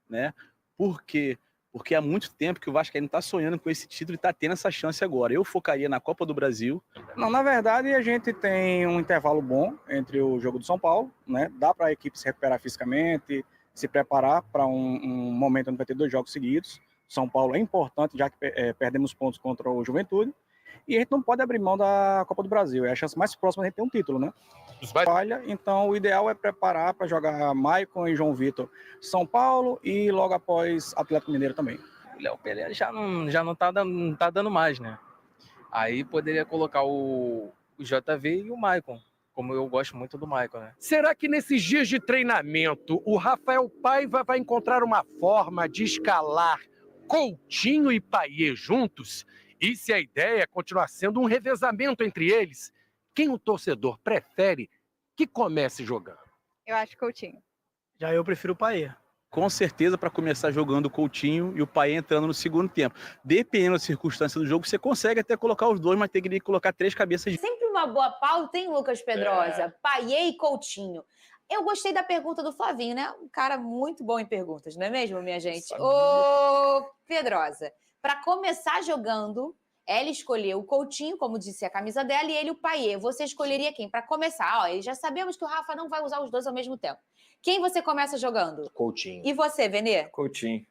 né? Por quê? Porque há muito tempo que o Vascaíno está sonhando com esse título e está tendo essa chance agora. Eu focaria na Copa do Brasil. Não, na verdade, a gente tem um intervalo bom entre o jogo do São Paulo, né? Dá para a equipe se recuperar fisicamente, se preparar para um momento onde vai ter 2 jogos seguidos. São Paulo é importante, já que perdemos pontos contra o Juventude. E a gente não pode abrir mão da Copa do Brasil. É a chance mais próxima de a gente ter um título, né? Falha, então o ideal é preparar para jogar Maicon e João Vitor São Paulo e logo após Atlético Mineiro também. O Léo Pelé já não tá dando mais, né? Aí poderia colocar o JV e o Maicon, como eu gosto muito do Maicon, né? Será que nesses dias de treinamento o Rafael Paiva vai encontrar uma forma de escalar Coutinho e Payet juntos? E se a ideia é continuar sendo um revezamento entre eles, quem o torcedor prefere que comece jogando? Eu acho Coutinho. Já eu prefiro o Payet. Com certeza, para começar jogando o Coutinho e o Payet entrando no segundo tempo. Dependendo da circunstância do jogo, você consegue até colocar os dois, mas tem que colocar 3 cabeças de... Sempre uma boa pauta, hein, Lucas Pedrosa? Payet e Coutinho. Eu gostei da pergunta do Flavinho, né? Um cara muito bom em perguntas, não é mesmo, minha gente? Ô, Pedrosa, para começar jogando, ela escolheu o Coutinho, como disse a camisa dela, e ele o Payet. Você escolheria quem? Para começar, ó, já sabemos que o Rafa não vai usar os dois ao mesmo tempo. Quem você começa jogando? Coutinho. E você, Venê? Coutinho.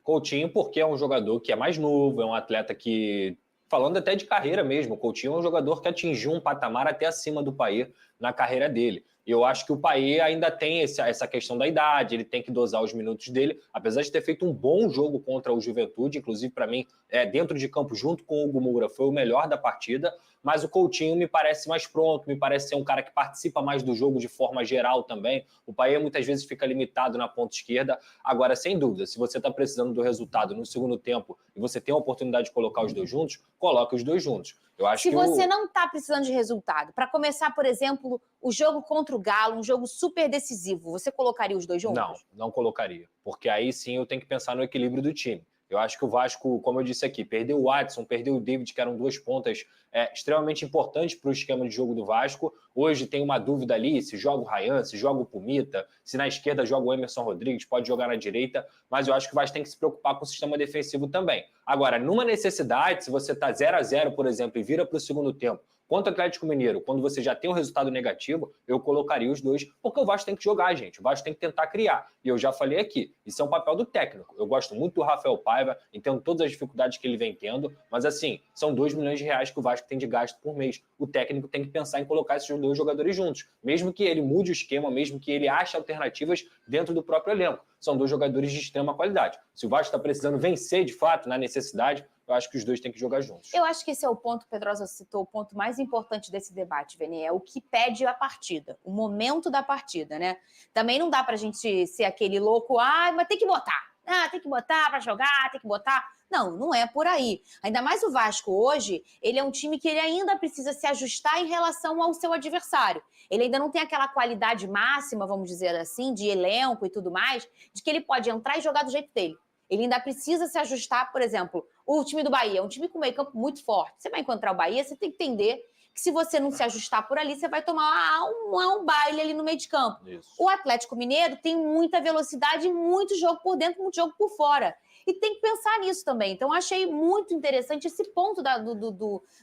Coutinho, porque é um jogador que é mais novo, é um atleta que, falando até de carreira mesmo, o Coutinho é um jogador que atingiu um patamar até acima do Payet na carreira dele. E eu acho que o Payet ainda tem essa questão da idade, ele tem que dosar os minutos dele, apesar de ter feito um bom jogo contra o Juventude, inclusive para mim, dentro de campo, junto com o Hugo Moura, foi o melhor da partida, mas o Coutinho me parece mais pronto, me parece ser um cara que participa mais do jogo de forma geral também. O Payet muitas vezes fica limitado na ponta esquerda. Agora, sem dúvida, se você está precisando do resultado no segundo tempo e você tem a oportunidade de colocar os dois juntos, coloque os dois juntos. Eu acho Se que você não está precisando de resultado, para começar, por exemplo, o jogo contra o Galo, um jogo super decisivo, você colocaria os dois juntos? Não colocaria, porque aí sim eu tenho que pensar no equilíbrio do time. Eu acho que o Vasco, como eu disse aqui, perdeu o Watson, perdeu o David, que eram 2 pontas extremamente importantes para o esquema de jogo do Vasco. Hoje tem uma dúvida ali, se joga o Ryan, se joga o Pumita, se na esquerda joga o Emerson Rodrigues, pode jogar na direita, mas eu acho que o Vasco tem que se preocupar com o sistema defensivo também. Agora, numa necessidade, se você está 0-0, por exemplo, e vira para o segundo tempo, contra o Atlético Mineiro, quando você já tem um resultado negativo, eu colocaria os dois, porque o Vasco tem que jogar, gente. O Vasco tem que tentar criar. E eu já falei aqui, isso é um papel do técnico. Eu gosto muito do Rafael Paiva, entendo todas as dificuldades que ele vem tendo, mas assim, são 2 milhões de reais que o Vasco tem de gasto por mês. O técnico tem que pensar em colocar esses 2 jogadores juntos, mesmo que ele mude o esquema, mesmo que ele ache alternativas dentro do próprio elenco. São 2 jogadores de extrema qualidade. Se o Vasco está precisando vencer, de fato, na necessidade, eu acho que os dois têm que jogar juntos. Eu acho que esse é o ponto, Pedrosa citou, o ponto mais importante desse debate, Vene, é o que pede a partida, o momento da partida, né? Também não dá pra gente ser aquele louco, mas tem que botar. Tem que botar pra jogar, tem que botar. Não, não é por aí. Ainda mais o Vasco hoje, ele é um time que ele ainda precisa se ajustar em relação ao seu adversário. Ele ainda não tem aquela qualidade máxima, vamos dizer assim, de elenco e tudo mais, de que ele pode entrar e jogar do jeito dele. Ele ainda precisa se ajustar, por exemplo, o time do Bahia é um time com meio campo muito forte. Você vai encontrar o Bahia, você tem que entender que se você não se ajustar por ali, você vai tomar um baile ali no meio de campo. Isso. O Atlético Mineiro tem muita velocidade e muito jogo por dentro, muito jogo por fora. E tem que pensar nisso também. Então, achei muito interessante esse ponto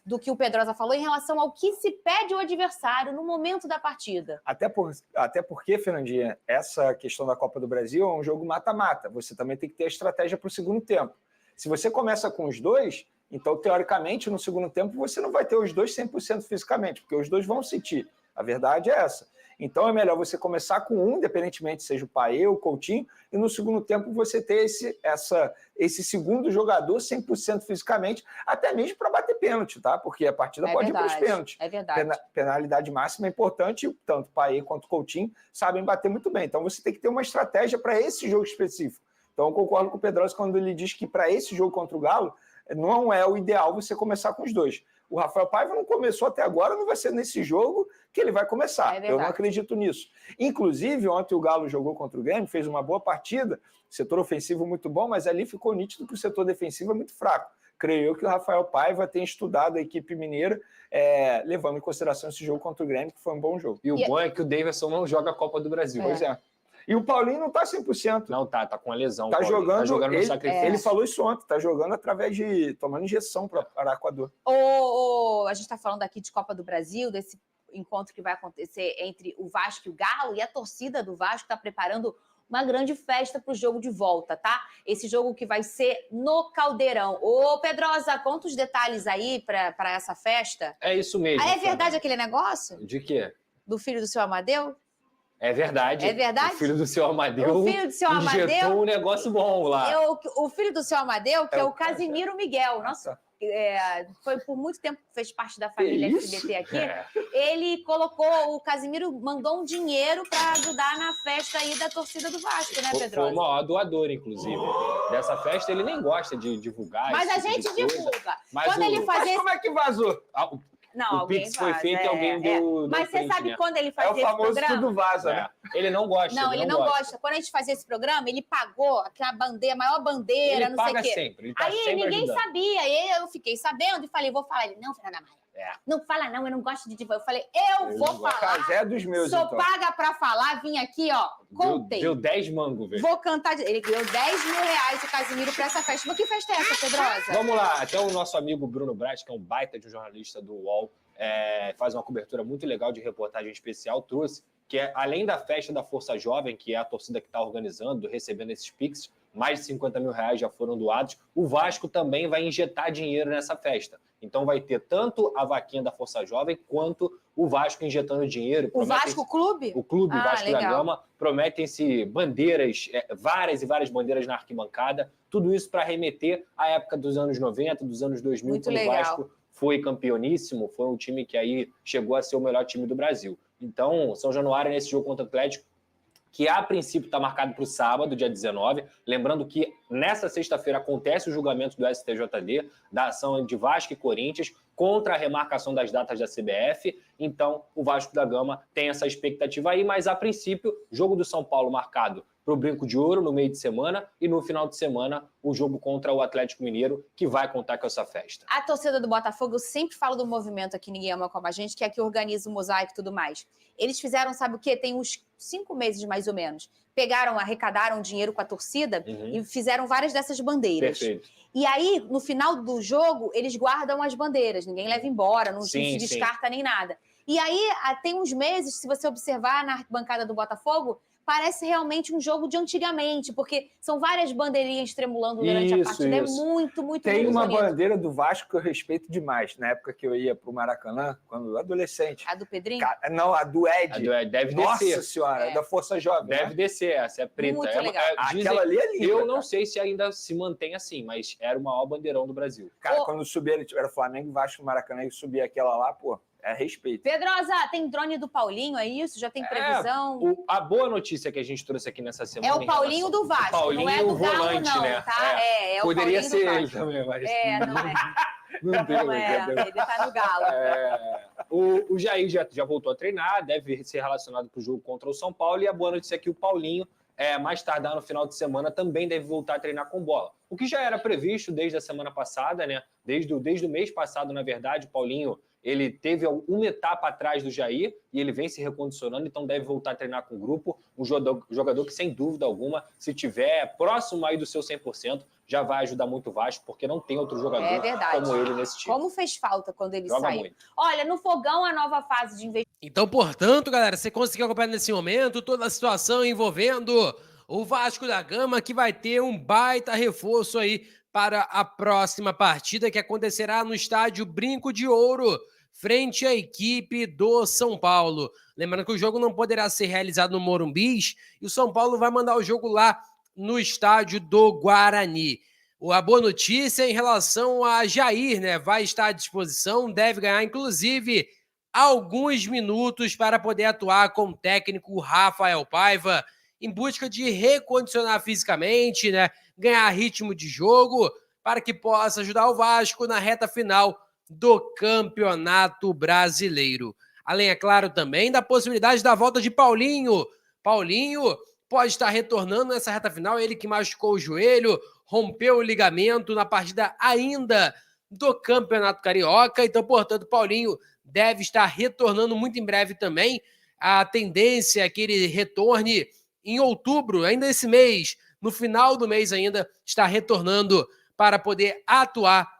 do que o Pedrosa falou em relação ao que se pede ao adversário no momento da partida. Até porque, Fernandinha, essa questão da Copa do Brasil é um jogo mata-mata. Você também tem que ter a estratégia para o segundo tempo. Se você começa com os dois, então, teoricamente, no segundo tempo, você não vai ter os dois 100% fisicamente, porque os dois vão sentir. A verdade é essa. Então, é melhor você começar com um, independentemente seja o Payet ou o Coutinho, e no segundo tempo você ter esse segundo jogador 100% fisicamente, até mesmo para bater pênalti, tá? Porque a partida pode ir para os pênaltis. É verdade. Penalidade máxima é importante, e tanto o Payet quanto o Coutinho sabem bater muito bem. Então, você tem que ter uma estratégia para esse jogo específico. Então, eu concordo com o Pedrosa quando ele diz que para esse jogo contra o Galo, não é o ideal você começar com os dois. O Rafael Paiva não começou até agora, não vai ser nesse jogo que ele vai começar. Eu não acredito nisso. Inclusive, ontem o Galo jogou contra o Grêmio, fez uma boa partida, setor ofensivo muito bom, mas ali ficou nítido que o setor defensivo é muito fraco. Creio eu que o Rafael Paiva tem estudado a equipe mineira, levando em consideração esse jogo contra o Grêmio, que foi um bom jogo. E o bom é que o Davidson não joga a Copa do Brasil. Pois é. E o Paulinho não tá 100%. Não tá com a lesão. Tá Paulinho. jogando, Tá jogando no ele, sacrifício. ele falou isso ontem, tá jogando através de tomando injeção para Araquador. A gente está falando aqui de Copa do Brasil, desse encontro que vai acontecer entre o Vasco e o Galo, e a torcida do Vasco está preparando uma grande festa para o jogo de volta, tá? Esse jogo que vai ser no Caldeirão. Ô, Pedrosa, conta os detalhes aí para essa festa. É isso mesmo. É verdade aquele negócio De quê? do filho do seu Amadeu? É verdade. É verdade? O filho do seu Amadeu O filho do seu Amadeu injetou um negócio bom lá. O filho do seu Amadeu, que é o Casimiro Miguel. Nossa, Nossa. foi por muito tempo, fez parte da família isso? SBT aqui. É. Ele colocou, o Casimiro mandou um dinheiro para ajudar na festa aí da torcida do Vasco, né, Foi Pedrosa? o maior doador, inclusive. Dessa festa, ele nem gosta de divulgar. Mas esse a tipo gente de coisa. divulga. Mas Quando ele Mas fazia como é que vazou? Não, o alguém Pix foi vaza, feito e alguém deu Mas você print, sabe né? quando ele É fazia o esse famoso programa? tudo vaza, né? Ele não gosta. Não, ele não gosta. Quando a gente fazia esse programa, ele pagou aquela bandeira, a maior bandeira, Ele não sei o paga quê. sempre. Ele tá Aí sempre ninguém ajudando. sabia. Aí eu fiquei sabendo e falei, vou falar. Ele, não, Fernanda Maia. É. Não fala não, eu não gosto de divulgar. Eu falei, eu vou não gosto. falar. Casé é dos meus, Sou então. paga pra falar, vim aqui, ó, contei. Deu 10 mangos, velho. Vou cantar. Ele ganhou 10 mil reais o Casimiro pra essa festa. Mas que festa é essa, Pedrosa? Vamos lá, até o nosso amigo Bruno Braz, que é um baita de um jornalista do UOL, faz uma cobertura muito legal de reportagem especial, trouxe que além da festa da Força Jovem, que é a torcida que está organizando, recebendo esses Pix, mais de 50 mil reais já foram doados, o Vasco também vai injetar dinheiro nessa festa. Então vai ter tanto a vaquinha da Força Jovem, quanto o Vasco injetando dinheiro. O Vasco Clube? O Clube Vasco da legal. Gama, prometem-se bandeiras, várias e várias bandeiras na arquibancada, tudo isso para remeter à época dos anos 90, dos anos 2000, Muito quando legal. o Vasco foi campeoníssimo, foi um time que aí chegou a ser o melhor time do Brasil. Então, São Januário, nesse jogo contra o Atlético, que a princípio está marcado para o sábado, dia 19. Lembrando que nessa sexta-feira acontece o julgamento do STJD, da ação de Vasco e Corinthians, contra a remarcação das datas da CBF. Então, o Vasco da Gama tem essa expectativa aí, mas a princípio, jogo do São Paulo marcado para o Brinco de Ouro no meio de semana e no final de semana o jogo contra o Atlético Mineiro, que vai contar com essa festa. A torcida do Botafogo, eu sempre falo do movimento aqui, ninguém ama como a gente, que é que organiza o mosaico e tudo mais. Eles fizeram, sabe o quê? Tem uns 5 meses, mais ou menos. Arrecadaram dinheiro com a torcida e fizeram várias dessas bandeiras. Perfeito. E aí, no final do jogo, eles guardam as bandeiras. Ninguém leva embora, não Sim, se descarta nem nada. E aí, tem uns meses, se você observar na arquibancada do Botafogo, parece realmente um jogo de antigamente, porque são várias bandeirinhas tremulando durante a partida. É muito, muito, Tem muito uma bonito. bandeira do Vasco que eu respeito demais. Na época que eu ia pro Maracanã, quando adolescente. A do Pedrinho? Não, a do Ed. Deve Nossa descer. Senhora, da Força Jovem. Deve né? descer, essa é preta. Muito legal. Dizem- Aquela ali é linda. eu não cara. sei se ainda se mantém assim, mas era o maior bandeirão do Brasil. Cara, Ô. quando subia, era Flamengo e Vasco no Maracanã e subia aquela lá, pô, é respeito. Pedrosa, tem drone do Paulinho, é isso? Já tem previsão? A boa notícia que a gente trouxe aqui nessa semana... É o Paulinho do Vasco, o Paulinho não é do Galo, volante, não, né? tá? É o Poderia Paulinho ser do ele Vasco. também, mas... Não é. Não deu, Não é, entendeu? ele tá no Galo. O Jair já voltou a treinar, deve ser relacionado para o jogo contra o São Paulo, e a boa notícia é que o Paulinho, mais tardar no final de semana, também deve voltar a treinar com bola. O que já era previsto desde a semana passada, né? Desde o mês passado, na verdade, o Paulinho ele teve uma etapa atrás do Jair e ele vem se recondicionando, então deve voltar a treinar com o grupo. Um jogador que, sem dúvida alguma, se tiver próximo aí do seu 100%, já vai ajudar muito o Vasco, porque não tem outro jogador como ele nesse time. Como fez falta quando ele Joga saiu. muito. Olha, no Fogão, a nova fase de investimento. Então, portanto, galera, você conseguiu acompanhar nesse momento toda a situação envolvendo o Vasco da Gama, que vai ter um baita reforço aí para a próxima partida, que acontecerá no estádio Brinco de Ouro, frente à equipe do São Paulo. Lembrando que o jogo não poderá ser realizado no Morumbis, e o São Paulo vai mandar o jogo lá no estádio do Guarani. A boa notícia em relação a Jair, né? Vai estar à disposição, deve ganhar, inclusive, alguns minutos para poder atuar com o técnico Rafael Paiva, em busca de recondicionar fisicamente, né? Ganhar ritmo de jogo, para que possa ajudar o Vasco na reta final do Campeonato Brasileiro. Além, é claro, também da possibilidade da volta de Paulinho. Paulinho pode estar retornando nessa reta final, ele que machucou o joelho, rompeu o ligamento na partida ainda do Campeonato Carioca, então, portanto, Paulinho deve estar retornando muito em breve também. A tendência é que ele retorne em outubro, ainda esse mês, no final do mês ainda, está retornando para poder atuar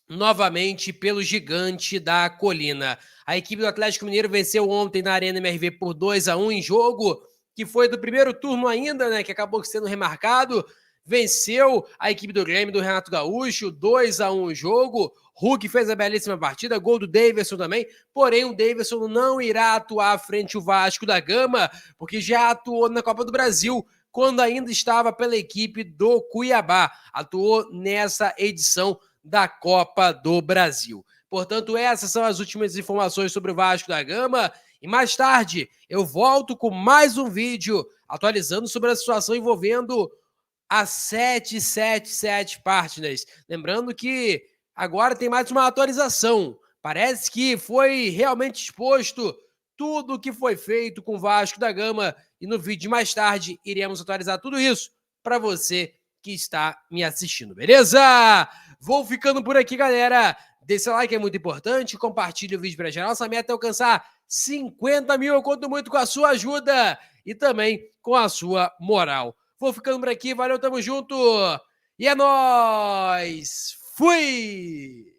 novamente pelo Gigante da Colina. A equipe do Atlético Mineiro venceu ontem na Arena MRV por 2-1 em jogo que foi do primeiro turno ainda, né, que acabou sendo remarcado. Venceu a equipe do Grêmio, do Renato Gaúcho, 2-1 o jogo. Hulk fez a belíssima partida, gol do Davidson também, porém o Davidson não irá atuar frente ao Vasco da Gama, porque já atuou na Copa do Brasil, quando ainda estava pela equipe do Cuiabá. Atuou nessa edição da Copa do Brasil. Portanto, essas são as últimas informações sobre o Vasco da Gama. E mais tarde, eu volto com mais um vídeo atualizando sobre a situação envolvendo a 777 Partners. Lembrando que agora tem mais uma atualização. Parece que foi realmente exposto tudo o que foi feito com o Vasco da Gama. E no vídeo mais tarde, iremos atualizar tudo isso para você que está me assistindo, beleza? Vou ficando por aqui, galera. Deixe seu like, é muito importante. Compartilhe o vídeo para geral. Nossa meta é alcançar 50 mil. Eu conto muito com a sua ajuda e também com a sua moral. Vou ficando por aqui. Valeu, tamo junto. E é nóis. Fui!